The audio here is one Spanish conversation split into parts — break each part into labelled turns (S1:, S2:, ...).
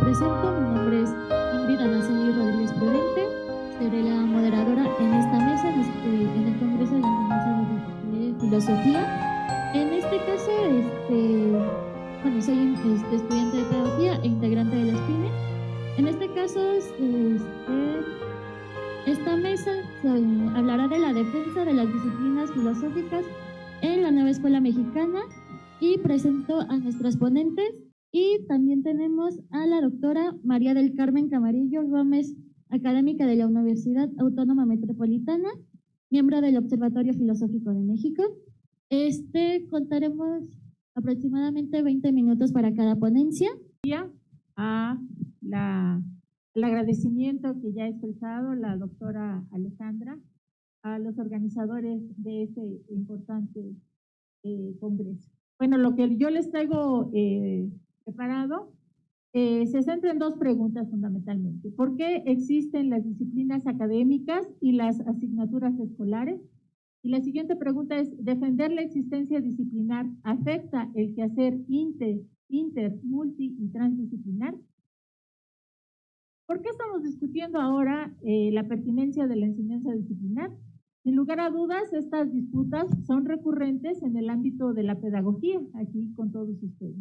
S1: presento, mi nombre es Ingrid Anaceli Rodríguez Prudente, seré la moderadora en esta mesa en el Congreso de la Enseñanza de Filosofía. En este caso, soy estudiante de Pedagogía e integrante de la SPINE. En este caso, esta mesa hablará de la defensa de las disciplinas filosóficas en la nueva escuela mexicana y presento a nuestras ponentes. Y también tenemos a la doctora María del Carmen Camarillo Gómez, académica de la Universidad Autónoma Metropolitana, miembro del Observatorio Filosófico de México. Contaremos aproximadamente 20 minutos para cada ponencia.
S2: El agradecimiento que ya ha expresado la doctora Alejandra a los organizadores de este importante congreso. Bueno, lo que yo les traigo preparado se centra en dos preguntas fundamentalmente. ¿Por qué existen las disciplinas académicas y las asignaturas escolares? Y la siguiente pregunta es, ¿defender la existencia disciplinar afecta el quehacer inter, multi y transdisciplinar? ¿Por qué estamos discutiendo ahora la pertinencia de la enseñanza disciplinar? Sin lugar a dudas, estas disputas son recurrentes en el ámbito de la pedagogía, aquí con todos ustedes.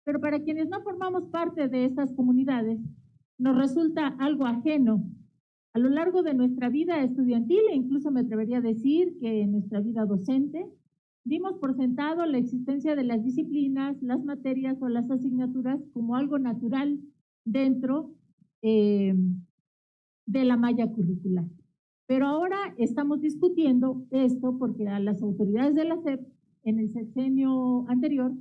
S2: Pero para quienes no formamos parte de estas comunidades, nos resulta algo ajeno. A lo largo de nuestra vida estudiantil, e incluso me atrevería a decir que en nuestra vida docente, dimos por sentado la existencia de las disciplinas, las materias o las asignaturas como algo natural dentro de la malla curricular. Pero ahora estamos discutiendo esto porque a las autoridades de la SEP, en el sexenio anterior,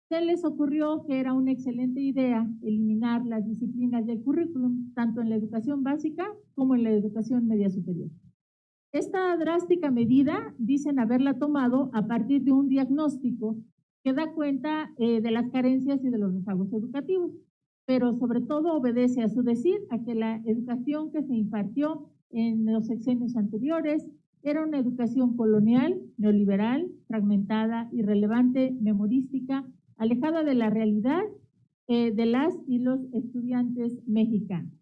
S2: se les ocurrió que era una excelente idea eliminar las disciplinas del currículum, tanto en la educación básica como en la educación media superior. Esta drástica medida dicen haberla tomado a partir de un diagnóstico que da cuenta de las carencias y de los rezagos educativos, pero sobre todo obedece a su decir a que la educación que se impartió en los sexenios anteriores era una educación colonial, neoliberal, fragmentada, irrelevante, memorística, alejada de la realidad de las y los estudiantes mexicanos.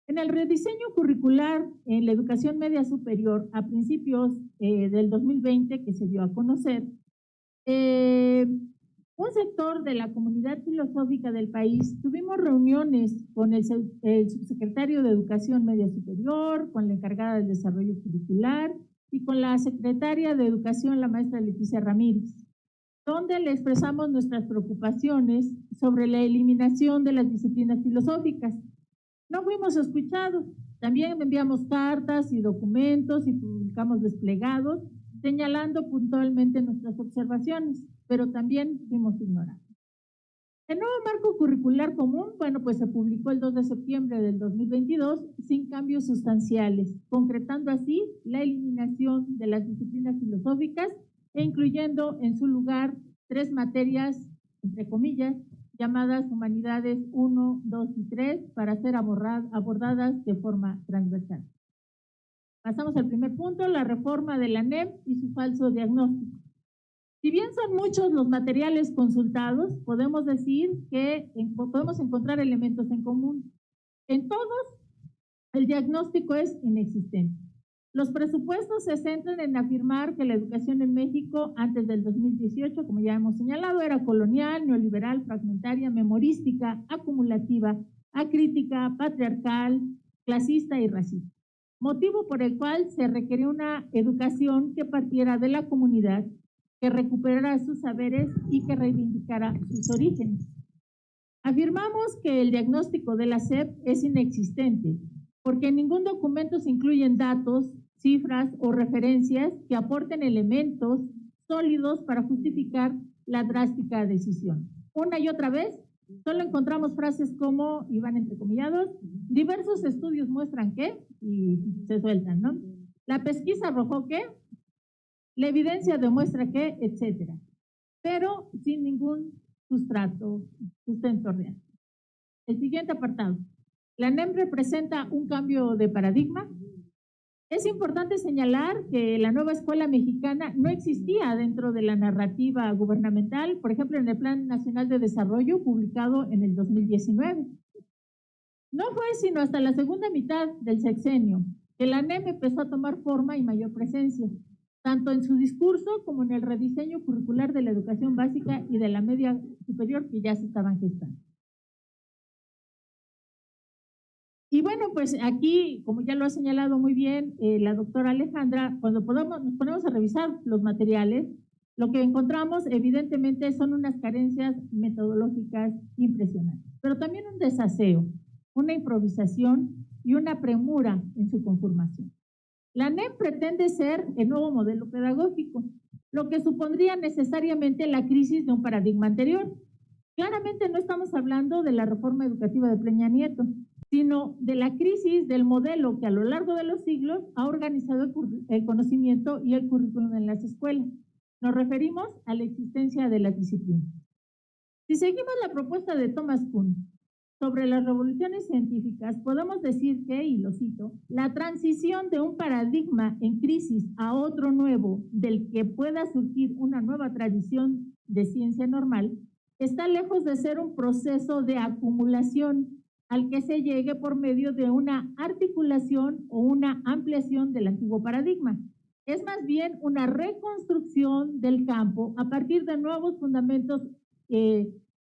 S2: En el rediseño curricular en la educación media superior a principios del 2020 que se dio a conocer, un sector de la comunidad filosófica del país, tuvimos reuniones con el subsecretario de Educación Media Superior, con la encargada del desarrollo curricular y con la secretaria de Educación, la maestra Leticia Ramírez, donde le expresamos nuestras preocupaciones sobre la eliminación de las disciplinas filosóficas. No fuimos escuchados, también enviamos cartas y documentos y publicamos desplegados señalando puntualmente nuestras observaciones, pero también fuimos ignorados. El nuevo marco curricular común, pues se publicó el 2 de septiembre del 2022 sin cambios sustanciales, concretando así la eliminación de las disciplinas filosóficas e incluyendo en su lugar 3 materias, entre comillas, llamadas Humanidades 1, 2 y 3 para ser abordadas de forma transversal. Pasamos al primer punto, la reforma de la NEP y su falso diagnóstico. Si bien son muchos los materiales consultados, podemos decir que podemos encontrar elementos en común. En todos, el diagnóstico es inexistente. Los presupuestos se centran en afirmar que la educación en México antes del 2018, como ya hemos señalado, era colonial, neoliberal, fragmentaria, memorística, acumulativa, acrítica, patriarcal, clasista y racista. Motivo por el cual se requería una educación que partiera de la comunidad, que recuperara sus saberes y que reivindicara sus orígenes. Afirmamos que el diagnóstico de la SEP es inexistente, porque en ningún documento se incluyen datos, cifras o referencias que aporten elementos sólidos para justificar la drástica decisión. Una y otra vez, solo encontramos frases como, y van entrecomillados, diversos estudios muestran que, y se sueltan, ¿no? La pesquisa arrojó que, la evidencia demuestra que, etcétera, pero sin ningún sustento real. El siguiente apartado. La NEM representa un cambio de paradigma. Es importante señalar que la nueva escuela mexicana no existía dentro de la narrativa gubernamental, por ejemplo, en el Plan Nacional de Desarrollo publicado en el 2019. No fue sino hasta la segunda mitad del sexenio que la NEM empezó a tomar forma y mayor presencia, tanto en su discurso como en el rediseño curricular de la educación básica y de la media superior que ya se estaban gestando. Y bueno, pues aquí, como ya lo ha señalado muy bien la doctora Alejandra, cuando nos ponemos a revisar los materiales, lo que encontramos evidentemente son unas carencias metodológicas impresionantes, pero también un desaseo, una improvisación y una premura en su conformación. La NEM pretende ser el nuevo modelo pedagógico, lo que supondría necesariamente la crisis de un paradigma anterior. Claramente no estamos hablando de la reforma educativa de Peña Nieto, sino de la crisis del modelo que a lo largo de los siglos ha organizado el conocimiento y el currículum en las escuelas. Nos referimos a la existencia de las disciplinas. Si seguimos la propuesta de Thomas Kuhn sobre las revoluciones científicas, podemos decir que, y lo cito, la transición de un paradigma en crisis a otro nuevo, del que pueda surgir una nueva tradición de ciencia normal, está lejos de ser un proceso de acumulación al que se llegue por medio de una articulación o una ampliación del antiguo paradigma. Es más bien una reconstrucción del campo a partir de nuevos fundamentos,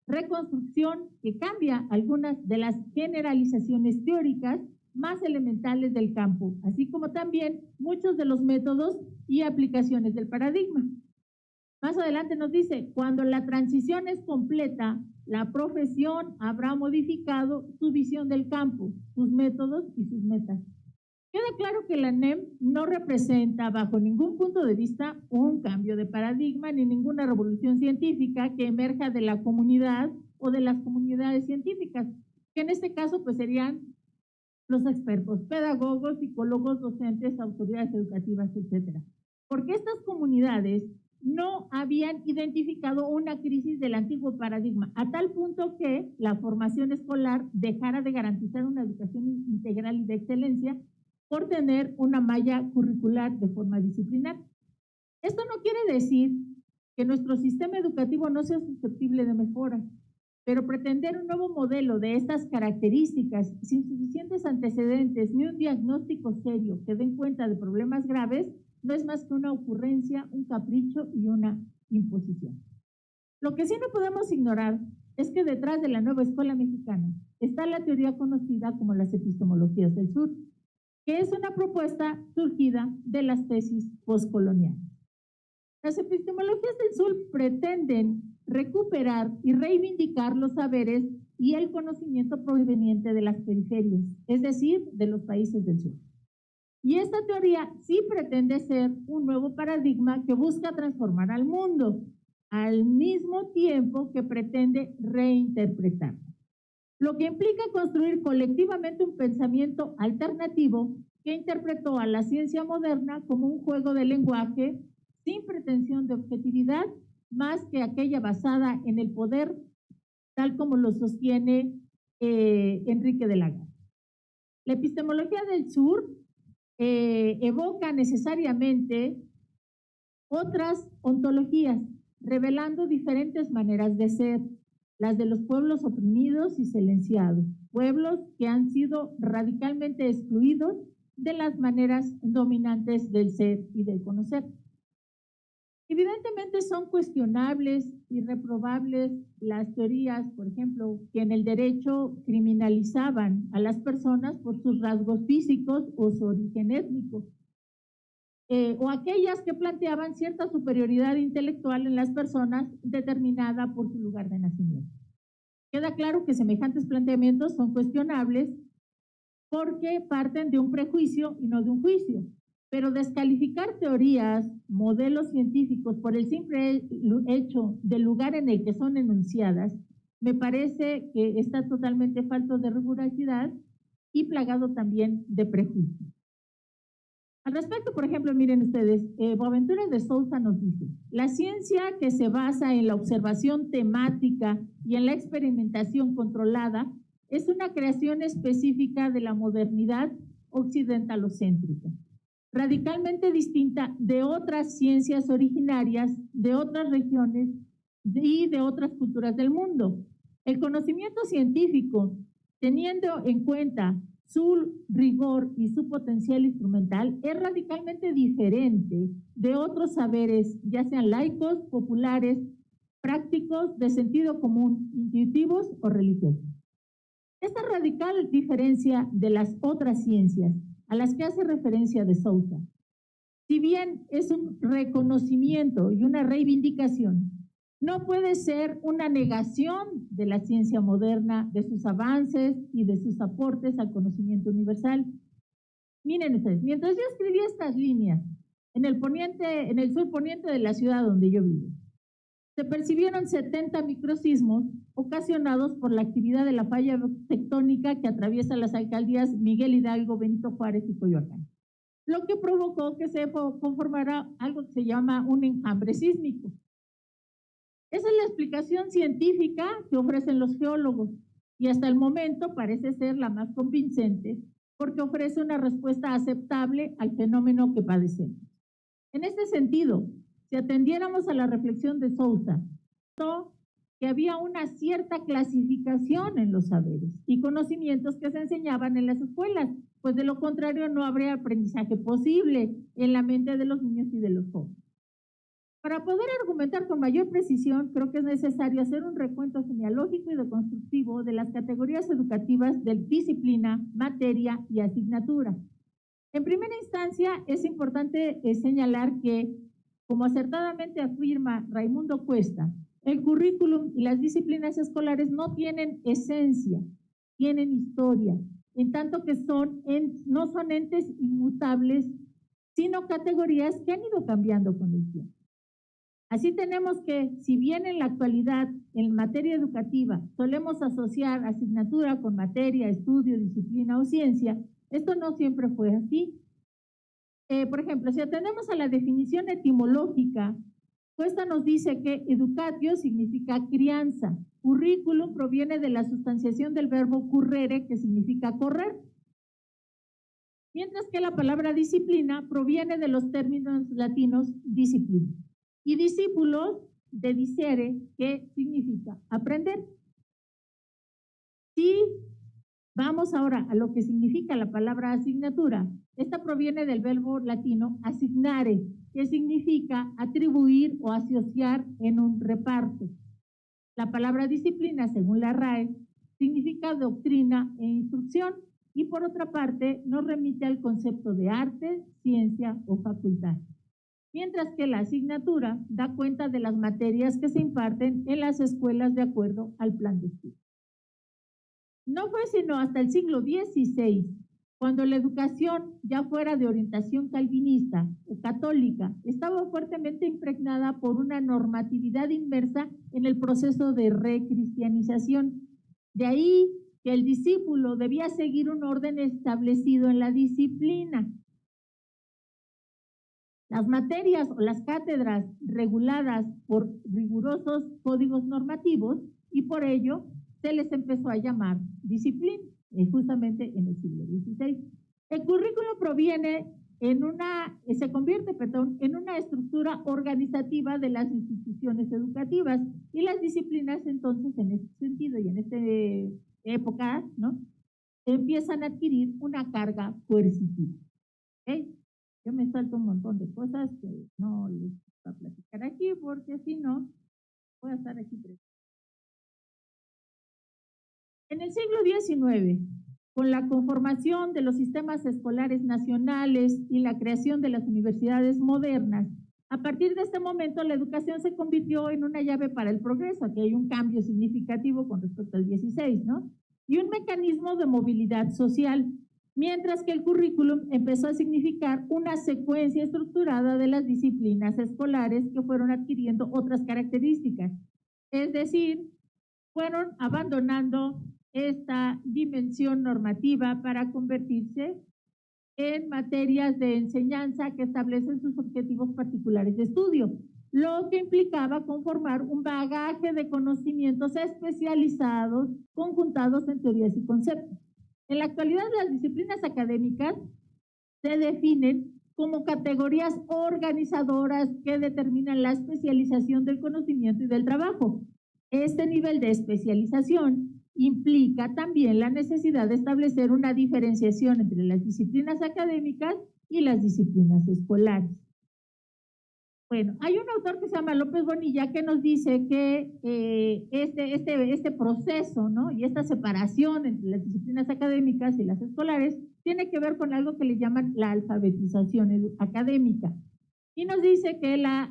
S2: reconstrucción que cambia algunas de las generalizaciones teóricas más elementales del campo, así como también muchos de los métodos y aplicaciones del paradigma. Más adelante nos dice, cuando la transición es completa, la profesión habrá modificado su visión del campo, sus métodos y sus metas. Queda claro que la NEM no representa bajo ningún punto de vista un cambio de paradigma ni ninguna revolución científica que emerja de la comunidad o de las comunidades científicas, que en este caso pues serían los expertos, pedagogos, psicólogos, docentes, autoridades educativas, etcétera. Porque estas comunidades no habían identificado una crisis del antiguo paradigma, a tal punto que la formación escolar dejara de garantizar una educación integral y de excelencia por tener una malla curricular de forma disciplinar. Esto no quiere decir que nuestro sistema educativo no sea susceptible de mejora, pero pretender un nuevo modelo de estas características sin suficientes antecedentes ni un diagnóstico serio que den cuenta de problemas graves no es más que una ocurrencia, un capricho y una imposición. Lo que sí no podemos ignorar es que detrás de la nueva escuela mexicana está la teoría conocida como las epistemologías del sur, que es una propuesta surgida de las tesis postcoloniales. Las epistemologías del sur pretenden recuperar y reivindicar los saberes y el conocimiento proveniente de las periferias, es decir, de los países del sur. Y esta teoría sí pretende ser un nuevo paradigma que busca transformar al mundo, al mismo tiempo que pretende reinterpretarlo. Lo que implica construir colectivamente un pensamiento alternativo que interpretó a la ciencia moderna como un juego de lenguaje sin pretensión de objetividad, más que aquella basada en el poder, tal como lo sostiene Enrique de la Garza. La epistemología del sur evoca necesariamente otras ontologías, revelando diferentes maneras de ser, las de los pueblos oprimidos y silenciados, pueblos que han sido radicalmente excluidos de las maneras dominantes del ser y del conocer. Evidentemente son cuestionables y reprobables las teorías, por ejemplo, que en el derecho criminalizaban a las personas por sus rasgos físicos o su origen étnico, o aquellas que planteaban cierta superioridad intelectual en las personas determinada por su lugar de nacimiento. Queda claro que semejantes planteamientos son cuestionables porque parten de un prejuicio y no de un juicio. Pero descalificar teorías, modelos científicos por el simple hecho del lugar en el que son enunciadas, me parece que está totalmente falto de rigurosidad y plagado también de prejuicio. Al respecto, por ejemplo, miren ustedes, Boaventura de Sousa nos dice, la ciencia que se basa en la observación temática y en la experimentación controlada es una creación específica de la modernidad occidentalocéntrica. radicalmente distinta de otras ciencias originarias, de otras regiones y de otras culturas del mundo. El conocimiento científico, teniendo en cuenta su rigor y su potencial instrumental, es radicalmente diferente de otros saberes, ya sean laicos, populares, prácticos, de sentido común, intuitivos o religiosos. Esta radical diferencia de las otras ciencias a las que hace referencia de Sousa, si bien es un reconocimiento y una reivindicación, no puede ser una negación de la ciencia moderna, de sus avances y de sus aportes al conocimiento universal. Miren ustedes, mientras yo escribía estas líneas en el sur poniente de la ciudad donde yo vivo, se percibieron 70 microsismos ocasionados por la actividad de la falla tectónica que atraviesa las alcaldías Miguel Hidalgo, Benito Juárez y Coyoacán, lo que provocó que se conformara algo que se llama un enjambre sísmico. Esa es la explicación científica que ofrecen los geólogos y hasta el momento parece ser la más convincente porque ofrece una respuesta aceptable al fenómeno que padecemos. En este sentido, si atendiéramos a la reflexión de Sousa, que había una cierta clasificación en los saberes y conocimientos que se enseñaban en las escuelas, pues de lo contrario no habría aprendizaje posible en la mente de los niños y de los jóvenes. Para poder argumentar con mayor precisión, creo que es necesario hacer un recuento genealógico y deconstructivo de las categorías educativas de disciplina, materia y asignatura. En primera instancia, es importante señalar que, como acertadamente afirma Raimundo Cuesta, el currículum y las disciplinas escolares no tienen esencia, tienen historia, en tanto que no son entes inmutables, sino categorías que han ido cambiando con el tiempo. Así tenemos que, si bien en la actualidad, en materia educativa, solemos asociar asignatura con materia, estudio, disciplina o ciencia, esto no siempre fue así. Por ejemplo, si atendemos a la definición etimológica, Cuesta nos dice que educatio significa crianza, currículum proviene de la sustanciación del verbo currere, que significa correr, mientras que la palabra disciplina proviene de los términos latinos disciplina. Y discípulos de dicere, que significa aprender. Si vamos ahora a lo que significa la palabra asignatura, esta proviene del verbo latino asignare, que significa atribuir o asociar en un reparto. La palabra disciplina, según la RAE, significa doctrina e instrucción, y por otra parte nos remite al concepto de arte, ciencia o facultad. Mientras que la asignatura da cuenta de las materias que se imparten en las escuelas de acuerdo al plan de estudio. No fue sino hasta el siglo XVI, cuando la educación, ya fuera de orientación calvinista o católica, estaba fuertemente impregnada por una normatividad inmersa en el proceso de recristianización. De ahí que el discípulo debía seguir un orden establecido en la disciplina. Las materias o las cátedras reguladas por rigurosos códigos normativos, y por ello se les empezó a llamar disciplina, justamente en el siglo XVI. El currículo se convierte en una estructura organizativa de las instituciones educativas, y las disciplinas entonces en este sentido y en esta época, ¿no?, empiezan a adquirir una carga coercitiva. ¿Okay? Yo me salto un montón de cosas que no les voy a platicar aquí, porque si no, voy a estar aquí presente. En el siglo XIX, con la conformación de los sistemas escolares nacionales y la creación de las universidades modernas, a partir de este momento la educación se convirtió en una llave para el progreso. Aquí hay un cambio significativo con respecto al 16, ¿no? Y un mecanismo de movilidad social, mientras que el currículum empezó a significar una secuencia estructurada de las disciplinas escolares que fueron adquiriendo otras características. Es decir, fueron abandonando esta dimensión normativa para convertirse en materias de enseñanza que establecen sus objetivos particulares de estudio, lo que implicaba conformar un bagaje de conocimientos especializados, conjuntados en teorías y conceptos. En la actualidad, las disciplinas académicas se definen como categorías organizadoras que determinan la especialización del conocimiento y del trabajo. Este nivel de especialización implica también la necesidad de establecer una diferenciación entre las disciplinas académicas y las disciplinas escolares. Bueno, hay un autor que se llama López Bonilla que nos dice que este proceso, ¿no?, y esta separación entre las disciplinas académicas y las escolares tiene que ver con algo que le llaman la alfabetización académica. Y nos dice que la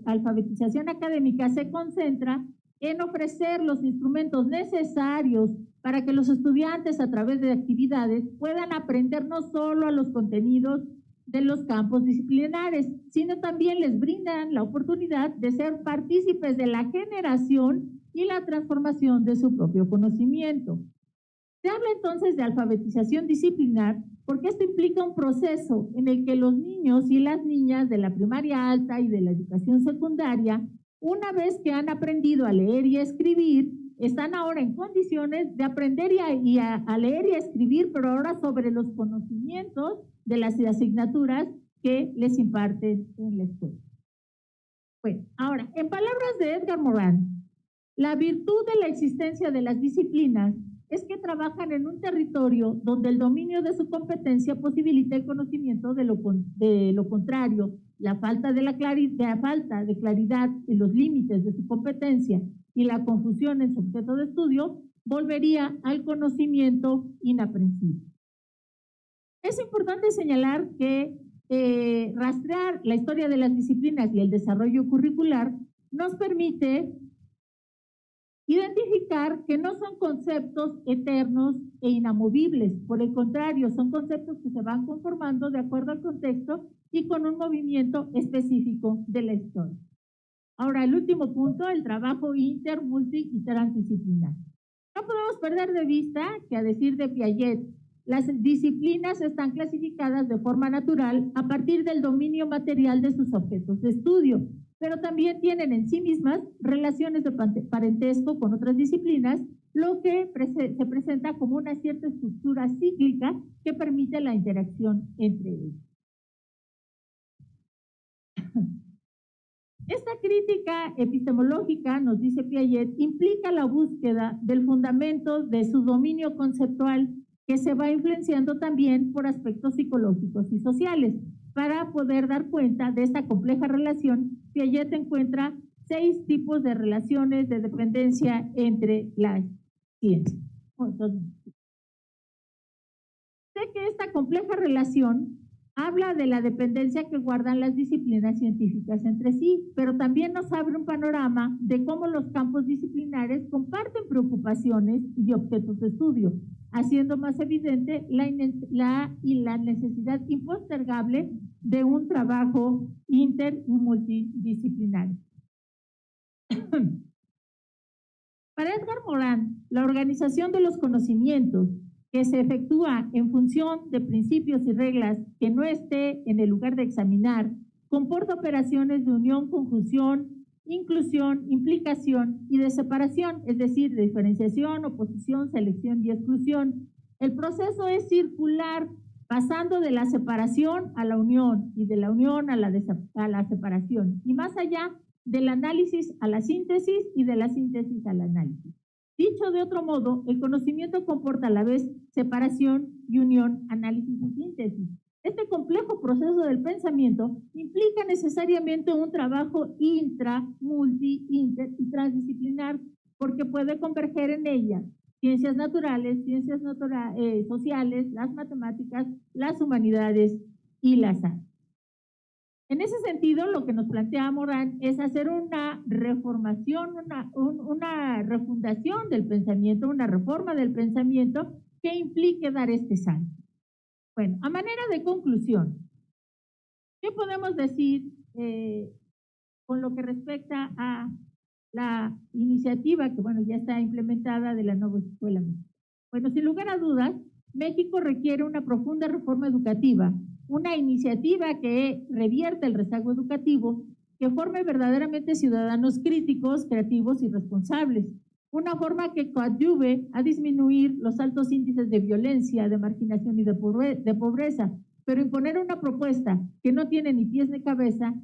S2: alfabetización académica se concentra en ofrecer los instrumentos necesarios para que los estudiantes a través de actividades puedan aprender no solo a los contenidos de los campos disciplinares, sino también les brindan la oportunidad de ser partícipes de la generación y la transformación de su propio conocimiento. Se habla entonces de alfabetización disciplinar porque esto implica un proceso en el que los niños y las niñas de la primaria alta y de la educación secundaria, una vez que han aprendido a leer y a escribir, están ahora en condiciones de aprender a leer y a escribir, pero ahora sobre los conocimientos de las asignaturas que les imparten en la escuela. Bueno, ahora, en palabras de Edgar Morin, la virtud de la existencia de las disciplinas es que trabajan en un territorio donde el dominio de su competencia posibilita el conocimiento de lo contrario, la falta de claridad en los límites de su competencia y la confusión en su objeto de estudio volvería al conocimiento inaprensible. Es importante señalar que rastrear la historia de las disciplinas y el desarrollo curricular nos permite identificar que no son conceptos eternos e inamovibles, por el contrario, son conceptos que se van conformando de acuerdo al contexto y con un movimiento específico de la historia. Ahora, el último punto, el trabajo inter, multi y transdisciplinar. No podemos perder de vista que, a decir de Piaget, las disciplinas están clasificadas de forma natural a partir del dominio material de sus objetos de estudio, pero también tienen en sí mismas relaciones de parentesco con otras disciplinas, lo que se presenta como una cierta estructura cíclica que permite la interacción entre ellas. Esta crítica epistemológica, nos dice Piaget, implica la búsqueda del fundamento de su dominio conceptual, que se va influenciando también por aspectos psicológicos y sociales. Para poder dar cuenta de esta compleja relación, Piaget encuentra 6 tipos de relaciones de dependencia entre las ciencias. Sé que esta compleja relación habla de la dependencia que guardan las disciplinas científicas entre sí, pero también nos abre un panorama de cómo los campos disciplinares comparten preocupaciones y objetos de estudio, haciendo más evidente la necesidad impostergable de un trabajo inter y multidisciplinario. Para Edgar Morin, la organización de los conocimientos que se efectúa en función de principios y reglas que no esté en el lugar de examinar, comporta operaciones de unión, conjunción, inclusión, implicación y de separación, es decir, de diferenciación, oposición, selección y exclusión. El proceso es circular, pasando de la separación a la unión y de la unión a la separación, y más allá del análisis a la síntesis y de la síntesis al análisis. Dicho de otro modo, el conocimiento comporta a la vez separación y unión, análisis y síntesis. Este complejo proceso del pensamiento implica necesariamente un trabajo intra, multi, inter y transdisciplinar, porque puede converger en ella ciencias naturales, ciencias sociales, las matemáticas, las humanidades y las artes. En ese sentido, lo que nos plantea Morin es hacer una reformación, una refundación del pensamiento, una reforma del pensamiento que implique dar este salto. Bueno, a manera de conclusión, ¿qué podemos decir con lo que respecta a la iniciativa que, bueno, ya está implementada de la nueva escuela mexicana? Bueno, sin lugar a dudas, México requiere una profunda reforma educativa, una iniciativa que revierta el rezago educativo, que forme verdaderamente ciudadanos críticos, creativos y responsables. Una forma que coadyuve a disminuir los altos índices de violencia, de marginación y de pobreza, pero imponer una propuesta que no tiene ni pies ni cabeza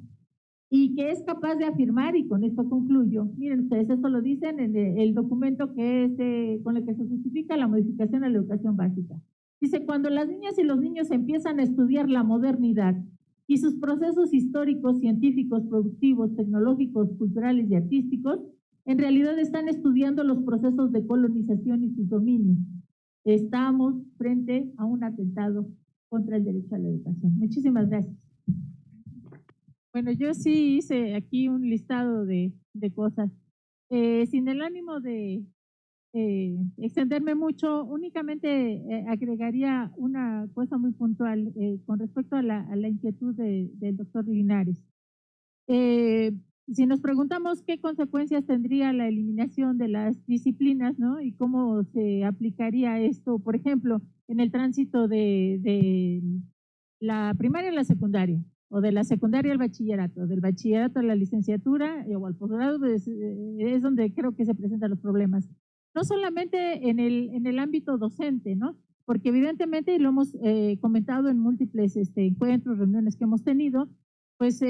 S2: y que es capaz de afirmar, y con esto concluyo, miren ustedes, esto lo dicen en el documento que es con el que se justifica la modificación a la educación básica. Dice, cuando las niñas y los niños empiezan a estudiar la modernidad y sus procesos históricos, científicos, productivos, tecnológicos, culturales y artísticos, en realidad están estudiando los procesos de colonización y sus dominios. Estamos frente a un atentado contra el derecho a la educación. Muchísimas gracias. Bueno, yo sí hice aquí un listado de cosas. Sin el ánimo de extenderme mucho, únicamente agregaría una cosa muy puntual con respecto a la inquietud del doctor Linares. Si nos preguntamos qué consecuencias tendría la eliminación de las disciplinas, ¿no? Y cómo se aplicaría esto, por ejemplo, en el tránsito de la primaria a la secundaria, o de la secundaria al bachillerato, del bachillerato a la licenciatura o al posgrado, pues, es donde creo que se presentan los problemas. No solamente en el ámbito docente, ¿no? Porque evidentemente, y lo hemos comentado en múltiples encuentros, reuniones que hemos tenido, pues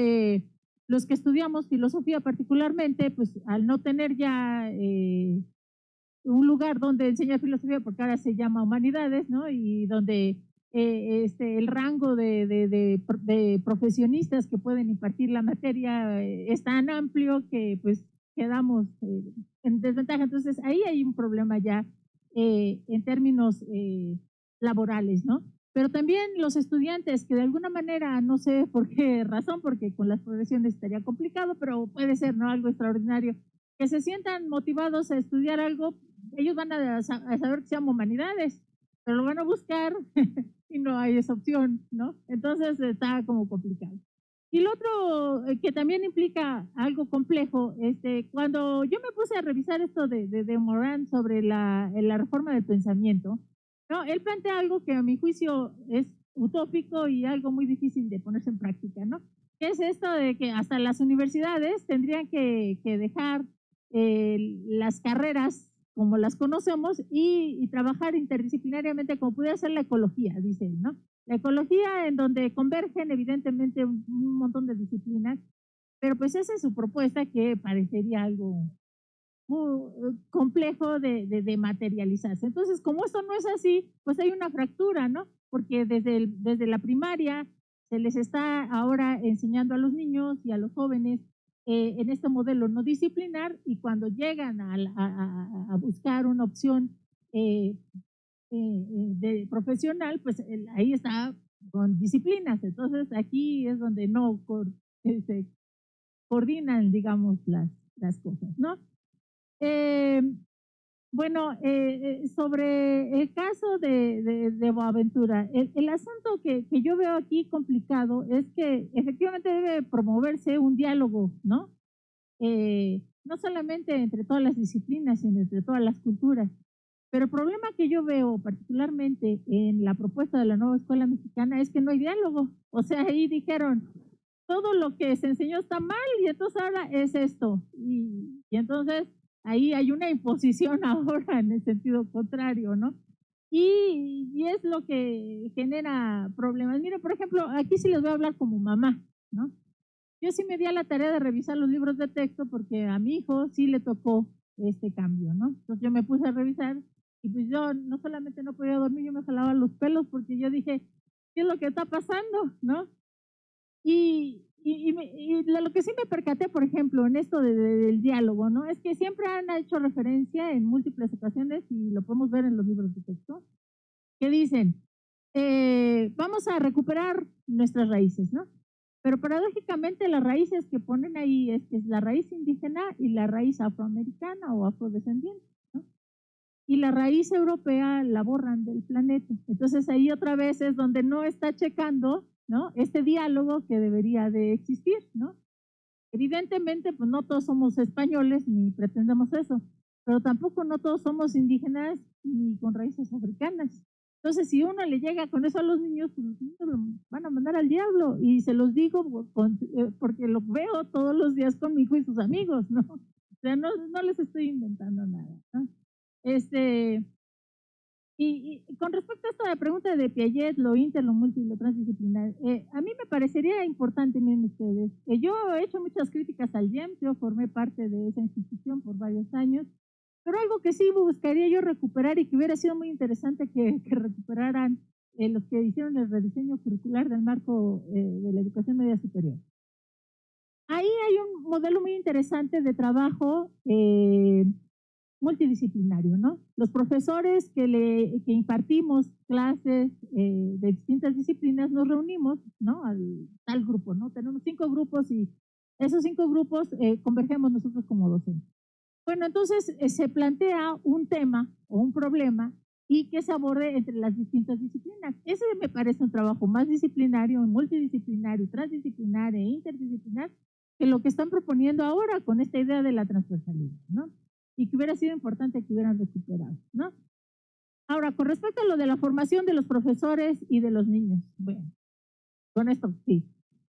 S2: los que estudiamos filosofía particularmente, pues al no tener ya un lugar donde enseñar filosofía, porque ahora se llama humanidades, ¿no? Y donde el rango de profesionistas que pueden impartir la materia es tan amplio que pues quedamos en desventaja. Entonces ahí hay un problema ya en términos laborales, ¿no? Pero también los estudiantes que de alguna manera, no sé por qué razón, porque con las progresiones estaría complicado, pero puede ser, ¿no? Algo extraordinario, que se sientan motivados a estudiar algo, ellos van a saber que se llama humanidades, pero lo van a buscar y no hay esa opción, ¿no? Entonces está como complicado. Y lo otro que también implica algo complejo, cuando yo me puse a revisar esto de Moran sobre la reforma del pensamiento, ¿no? Él plantea algo que a mi juicio es utópico y algo muy difícil de ponerse en práctica, ¿no? Que es esto de que hasta las universidades tendrían que dejar las carreras como las conocemos y trabajar interdisciplinariamente como pudiera ser la ecología, dice él, ¿no? La ecología en donde convergen evidentemente un montón de disciplinas, pero pues esa es su propuesta que parecería algo muy complejo de materializarse. Entonces, como esto no es así, pues hay una fractura, ¿no? Porque desde la primaria se les está ahora enseñando a los niños y a los jóvenes en este modelo no disciplinar, y cuando llegan a buscar una opción de profesional, pues ahí está con disciplinas. Entonces aquí es donde no se coordinan, digamos, las cosas, ¿no? Bueno, sobre el caso de Boaventura, el asunto que yo veo aquí complicado es que efectivamente debe promoverse un diálogo, ¿no? No solamente entre todas las disciplinas, sino entre todas las culturas. Pero el problema que yo veo particularmente en la propuesta de la nueva escuela mexicana es que no hay diálogo. O sea, ahí dijeron, todo lo que se enseñó está mal y entonces ahora es esto. Y entonces ahí hay una imposición ahora en el sentido contrario, ¿no? Y es lo que genera problemas. Mire, por ejemplo, aquí sí les voy a hablar como mamá, ¿no? Yo sí me di a la tarea de revisar los libros de texto porque a mi hijo sí le tocó este cambio, ¿no? Entonces yo me puse a revisar y pues yo no solamente no podía dormir, yo me jalaba los pelos porque yo dije, ¿qué es lo que está pasando, no? Y lo que sí me percaté, por ejemplo, en esto del diálogo, ¿no? Es que siempre han hecho referencia en múltiples ocasiones, y lo podemos ver en los libros de texto, que dicen, vamos a recuperar nuestras raíces, ¿no? Pero paradójicamente las raíces que ponen ahí es la raíz indígena y la raíz afroamericana o afrodescendiente, ¿no? Y la raíz europea la borran del planeta. Entonces ahí otra vez es donde no está checando, ¿no? Este diálogo que debería de existir, ¿no? Evidentemente, pues no todos somos españoles ni pretendemos eso, pero tampoco no todos somos indígenas ni con raíces africanas. Entonces, si uno le llega con eso a los niños, pues los niños lo van a mandar al diablo. Y se los digo porque lo veo todos los días con mi hijo y sus amigos, ¿no? O sea, no les estoy inventando nada, ¿no? Y con respecto a esta pregunta de Piaget, lo inter, lo multi, lo transdisciplinar, a mí me parecería importante, miren ustedes, yo he hecho muchas críticas al IEM, yo formé parte de esa institución por varios años, pero algo que sí buscaría yo recuperar y que hubiera sido muy interesante que recuperaran los que hicieron el rediseño curricular del marco de la educación media superior. Ahí hay un modelo muy interesante de trabajo multidisciplinario, ¿no? Los profesores que impartimos clases de distintas disciplinas nos reunimos, ¿no? Al tal grupo, ¿no? Tenemos 5 grupos y esos 5 grupos convergemos nosotros como docentes. Bueno, entonces se plantea un tema o un problema y que se aborde entre las distintas disciplinas. Ese me parece un trabajo más disciplinario, multidisciplinario, transdisciplinario e interdisciplinar que lo que están proponiendo ahora con esta idea de la transversalidad, ¿no? Y que hubiera sido importante que hubieran recuperado, ¿no? Ahora, con respecto a lo de la formación de los profesores y de los niños, bueno, con esto sí.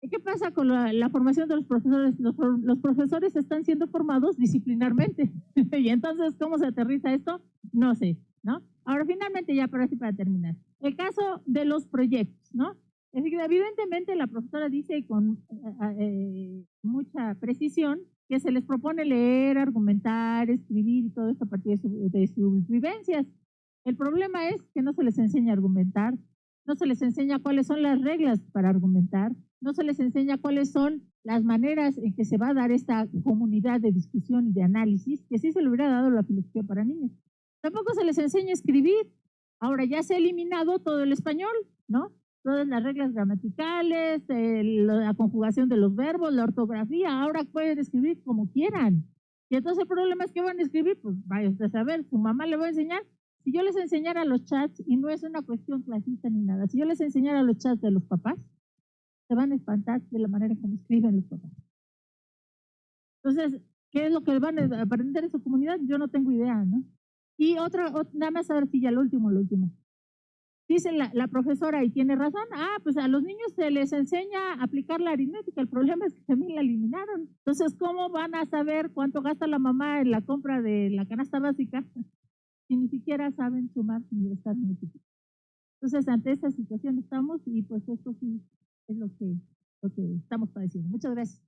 S2: ¿Qué pasa con la formación de los profesores? Los profesores están siendo formados disciplinarmente. Y entonces, ¿cómo se aterriza esto? No sé, ¿no? Ahora, finalmente, ya para terminar. El caso de los proyectos, ¿no? Es decir, evidentemente la profesora dice con mucha precisión que se les propone leer, argumentar, escribir y todo esto a partir de sus vivencias. El problema es que no se les enseña a argumentar, no se les enseña cuáles son las reglas para argumentar, no se les enseña cuáles son las maneras en que se va a dar esta comunidad de discusión y de análisis, que sí se le hubiera dado la filosofía para niños. Tampoco se les enseña a escribir. Ahora ya se ha eliminado todo el español, ¿no? Todas las reglas gramaticales, la conjugación de los verbos, la ortografía, ahora pueden escribir como quieran. Y entonces el problema es que van a escribir, pues vaya usted a saber, su mamá le va a enseñar. Si yo les enseñara los chats, y no es una cuestión clasista ni nada, si yo les enseñara los chats de los papás, se van a espantar de la manera como escriben los papás. Entonces, ¿qué es lo que van a aprender en su comunidad? Yo no tengo idea, ¿no? Y nada más a ver si ya lo último. Dice la profesora, y tiene razón, pues a los niños se les enseña a aplicar la aritmética, el problema es que también la eliminaron. Entonces, ¿cómo van a saber cuánto gasta la mamá en la compra de la canasta básica si ni siquiera saben sumar ni restar ni multiplicar? Entonces, ante esta situación estamos y pues esto sí es lo que estamos padeciendo. Muchas gracias.